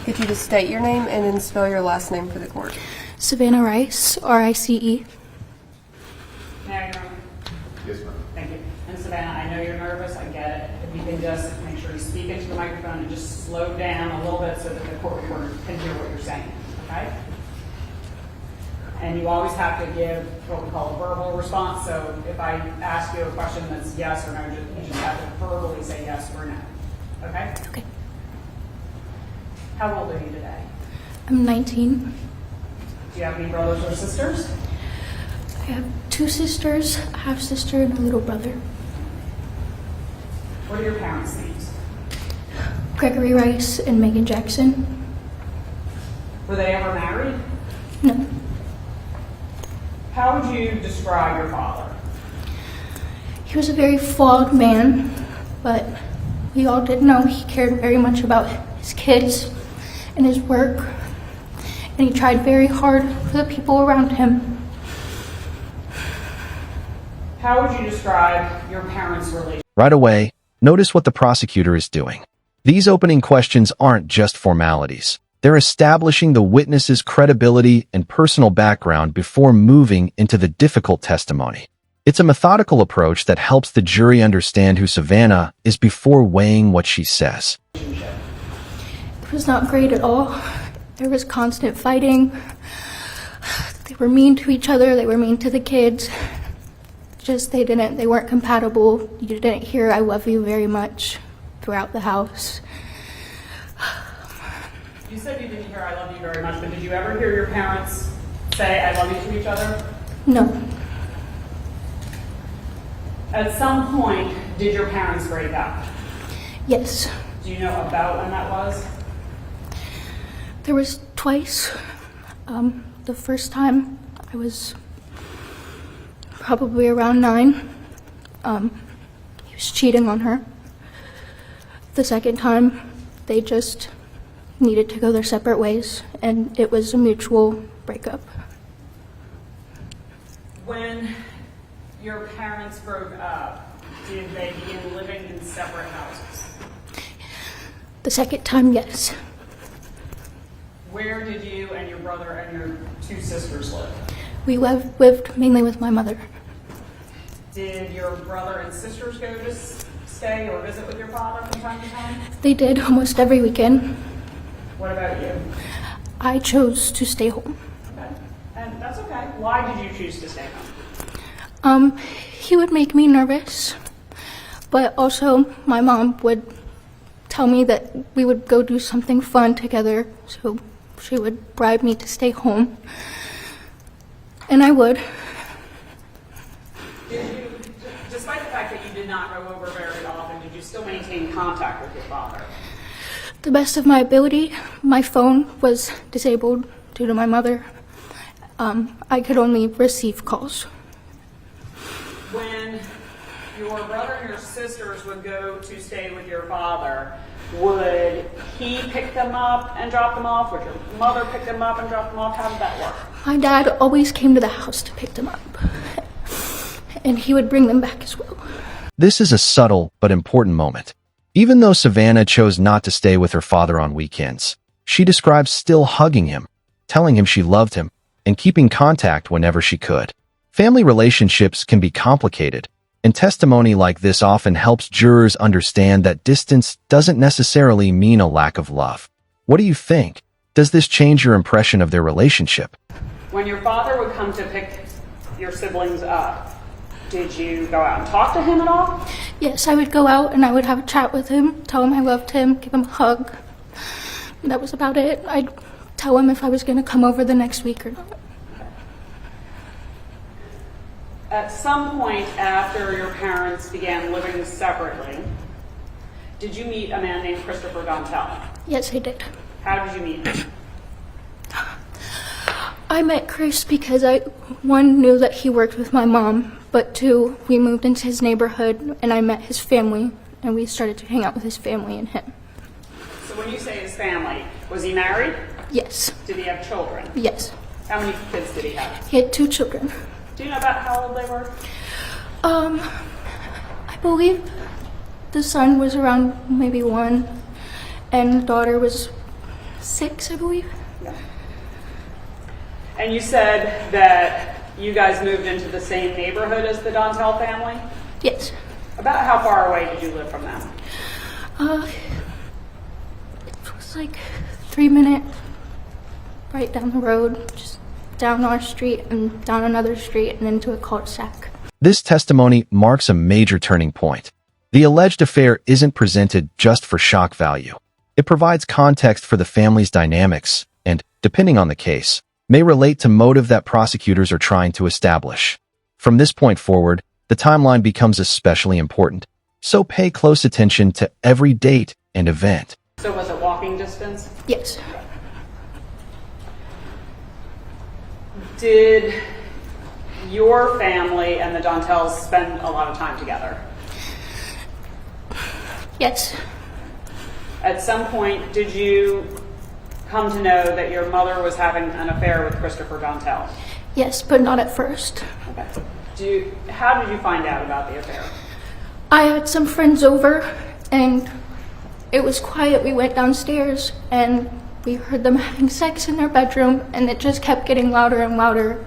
Could you just state your name and then spell your last name for the court? Savannah Rice, R-I-C-E. May I, Your Honor? Yes, ma'am. Thank you. And Savannah, I know you're nervous. I get it. If you can just make sure you speak into the microphone and just slow down a little bit so that the court reporter can hear what you're saying, okay? And you always have to give what we call a verbal response. So if I ask you a question that's yes or no, you just have to verbally say yes or no. Okay? Okay. How old are you today? I'm 19. Do you have any brothers or sisters? I have 2 sisters, a half-sister, and a little brother. What are your parents' names? Gregory Rice and Megan Jackson. Were they ever married? No. How would you describe your father? He was a very flawed man, but we all did know he cared very much about his kids and his work, and he tried very hard for the people around him. How would you describe your parents' relationship? Right away, notice what the prosecutor is doing. These opening questions aren't just formalities. They're establishing the witness's credibility and personal background before moving into the difficult testimony. It's a methodical approach that helps the jury understand who Savannah is before weighing what she says. It was not great at all. There was constant fighting. They were mean to each other. They were mean to the kids. They weren't compatible. You didn't hear "I love you" very much throughout the house. You said you didn't hear "I love you" very much, but did you ever hear your parents say "I love you" to each other? No. At some point, did your parents break up? Yes. Do you know about when that was? There was twice. The first time I was probably around 9. He was cheating on her. The second time, they just needed to go their separate ways, and it was a mutual breakup. When your parents broke up, did they begin living in separate houses? The second time, yes. Where did you and your brother and your 2 sisters live? We lived mainly with my mother. Did your brother and sisters go to stay or visit with your father from time to time? They did almost every weekend. What about you? I chose to stay home. Okay. And that's okay. Why did you choose to stay home? He would make me nervous, but also my mom would tell me that we would go do something fun together, so she would bribe me to stay home, and I would. Despite the fact that you did not go over very often, did you still maintain contact with your father? The best of my ability. My phone was disabled due to my mother. I could only receive calls. When your brother and your sisters would go to stay with your father, would he pick them up and drop them off? Would your mother pick them up and drop them off? How did that work? My dad always came to the house to pick them up, and he would bring them back as well. This is a subtle but important moment. Even though Savannah chose not to stay with her father on weekends, she describes still hugging him, telling him she loved him, and keeping contact whenever she could. Family relationships can be complicated, and testimony like this often helps jurors understand that distance doesn't necessarily mean a lack of love. What do you think? Does this change your impression of their relationship? When your father would come to pick your siblings up, did you go out and talk to him at all? Yes, I would go out and I would have a chat with him, tell him I loved him, give him a hug. That was about it. I'd tell him if I was going to come over the next week or not. At some point after your parents began living separately, did you meet a man named Christopher Dontel? Yes, I did. How did you meet him? I met Chris because one, knew that he worked with my mom, but 2, we moved into his neighborhood and I met his family and we started to hang out with his family and him. So when you say his family, was he married? Yes. Did he have children? Yes. How many kids did he have? He had 2 children. Do you know about how old they were? I believe the son was around maybe 1 and the daughter was 6, I believe. Yeah. And you said that you guys moved into the same neighborhood as the Dontel family? Yes. About how far away did you live from them? It was like 3 minutes right down the road, just down our street and down another street and into a cul-de-sac. This testimony marks a major turning point. The alleged affair isn't presented just for shock value. It provides context for the family's dynamics and, depending on the case, may relate to motive that prosecutors are trying to establish. From this point forward, the timeline becomes especially important, so pay close attention to every date and event. So was it walking distance? Yes. Did your family and the Dontels spend a lot of time together? Yes. At some point, did you come to know that your mother was having an affair with Christopher Dontel? Yes, but not at first. Okay. How did you find out about the affair? I had some friends over, and it was quiet. We went downstairs, and we heard them having sex in their bedroom, and it just kept getting louder and louder.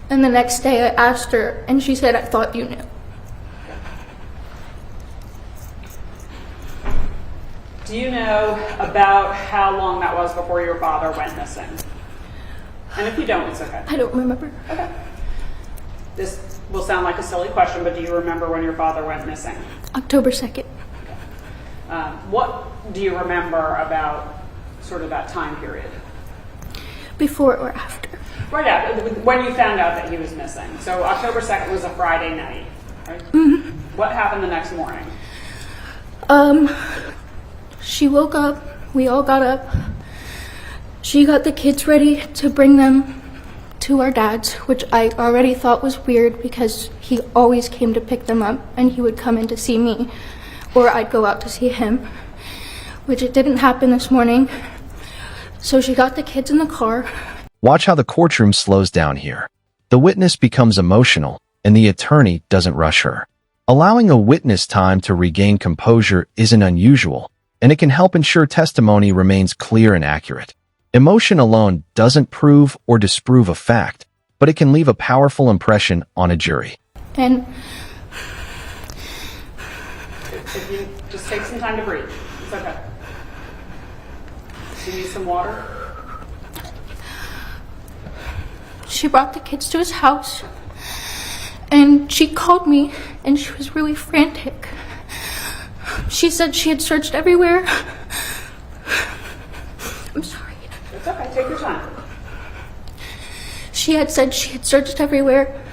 And the next day I asked her, and she said, "I thought you knew." Do you know about how long that was before your father went missing? And if you don't, it's okay. I don't remember. Okay. This will sound like a silly question, but do you remember when your father went missing? October 2nd. What do you remember about sort of that time period? Before or after? Right after, when you found out that he was missing. So October 2nd was a Friday night, right? Mm-hmm. What happened the next morning? She woke up, we all got up. She got the kids ready to bring them to our dad's, which I already thought was weird because he always came to pick them up and he would come in to see me, or I'd go out to see him, which it didn't happen this morning. So she got the kids in the car. Watch how the courtroom slows down here. The witness becomes emotional, and the attorney doesn't rush her. Allowing a witness time to regain composure isn't unusual, and it can help ensure testimony remains clear and accurate. Emotion alone doesn't prove or disprove a fact, but it can leave a powerful impression on a jury. And If you just take some time to breathe, it's okay. Do you need some water? she brought the kids to his house, and she called me, and she was really frantic. She said she had searched everywhere. I'm sorry. It's okay, take your time. She had said she had searched everywhere.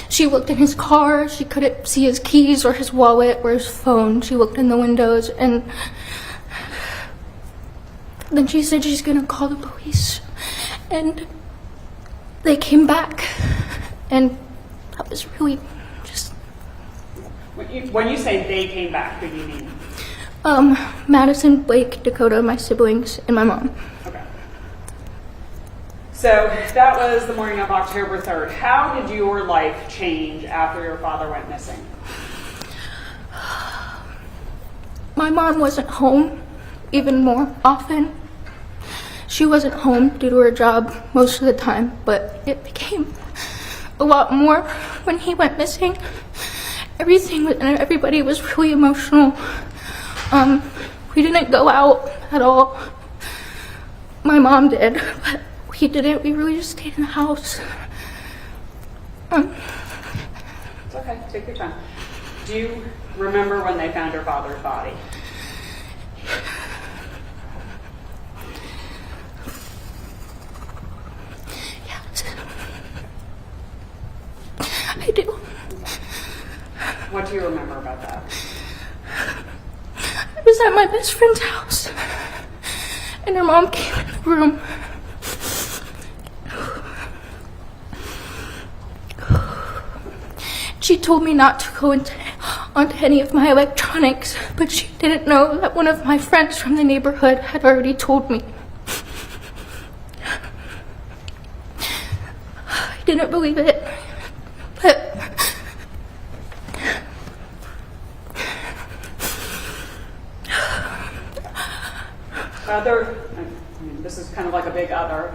She looked in his car. She couldn't see his keys or his wallet or his phone. She looked in the windows, and then she said she's gonna call the police. And they came back, and that was really just... When you say they came back, who do you mean? Madison, Blake, Dakota, my siblings, and my mom. Okay. So that was the morning of October 3rd. How did your life change after your father went missing? My mom wasn't home even more often. She wasn't home due to her job most of the time, but it became a lot more when he went missing. Everybody was really emotional. We didn't go out at all. My mom did, but we didn't. We really just stayed in the house. It's okay, take your time. Do you remember when they found your father's body? Yes. I do. What do you remember about that? I was at my best friend's house, and her mom came in the room. She told me not to go onto any of my electronics, but she didn't know that one of my friends from the neighborhood had already told me. I didn't believe it, but This is kind of like a big other.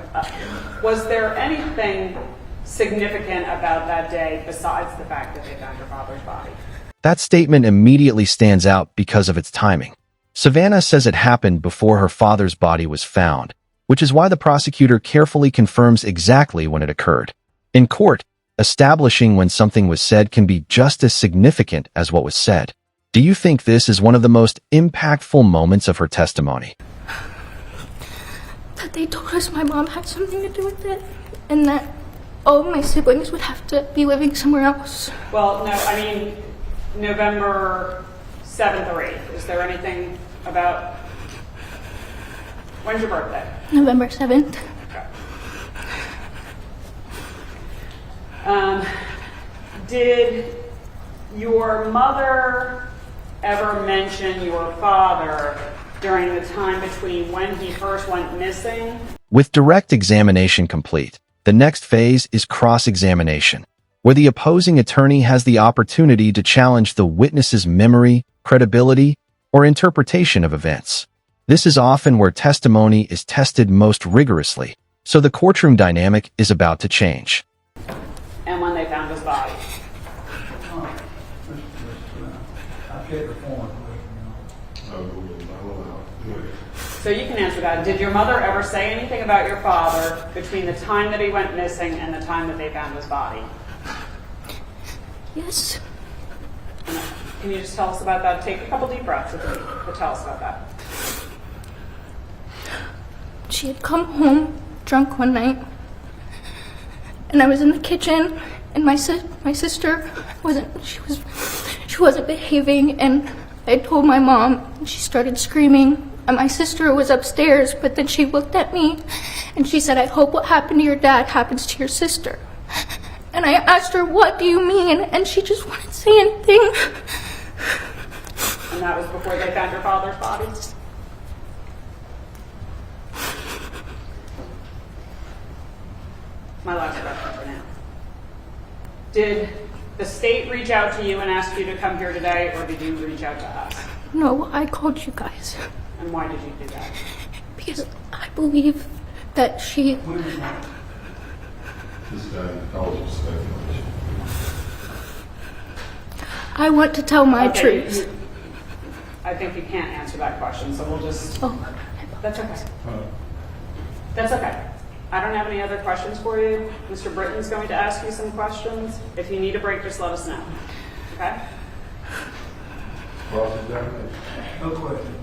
Was there anything significant about that day besides the fact that they found your father's body? That statement immediately stands out because of its timing. Savannah says it happened before her father's body was found, which is why the prosecutor carefully confirms exactly when it occurred. In court, establishing when something was said can be just as significant as what was said. Do you think this is one of the most impactful moments of her testimony? That they told us my mom had something to do with it, and that all of my siblings would have to be living somewhere else. Well, no, I mean, November 7th or 8th. Is there anything about... When's your birthday? November 7th. Okay. Did your mother ever mention your father during the time between when he first went missing? With direct examination complete, the next phase is cross-examination, where the opposing attorney has the opportunity to challenge the witness's memory, credibility, or interpretation of events. This is often where testimony is tested most rigorously, so the courtroom dynamic is about to change. And when they found his body? So you can answer that. Did your mother ever say anything about your father between the time that he went missing and the time that they found his body? Yes. Can you just tell us about that? Take a couple deep breaths with me, but tell us about that. She had come home drunk one night, and I was in the kitchen, and my sister wasn't behaving, and I told my mom, and she started screaming. And my sister was upstairs, but then she looked at me, and she said, "I hope what happened to your dad happens to your sister." And I asked her, "What do you mean?" And she just wouldn't say anything. And that was before they found your father's body? My last question for now. Did the state reach out to you and ask you to come here today, or did you reach out to us? No, I called you guys. And why did you do that? Because I believe that she... I want to tell my truth. I think you can't answer that question, so we'll just... Oh. That's okay. That's okay. I don't have any other questions for you. Mr. Britton's going to ask you some questions. If you need a break, just let us know. Okay? No question.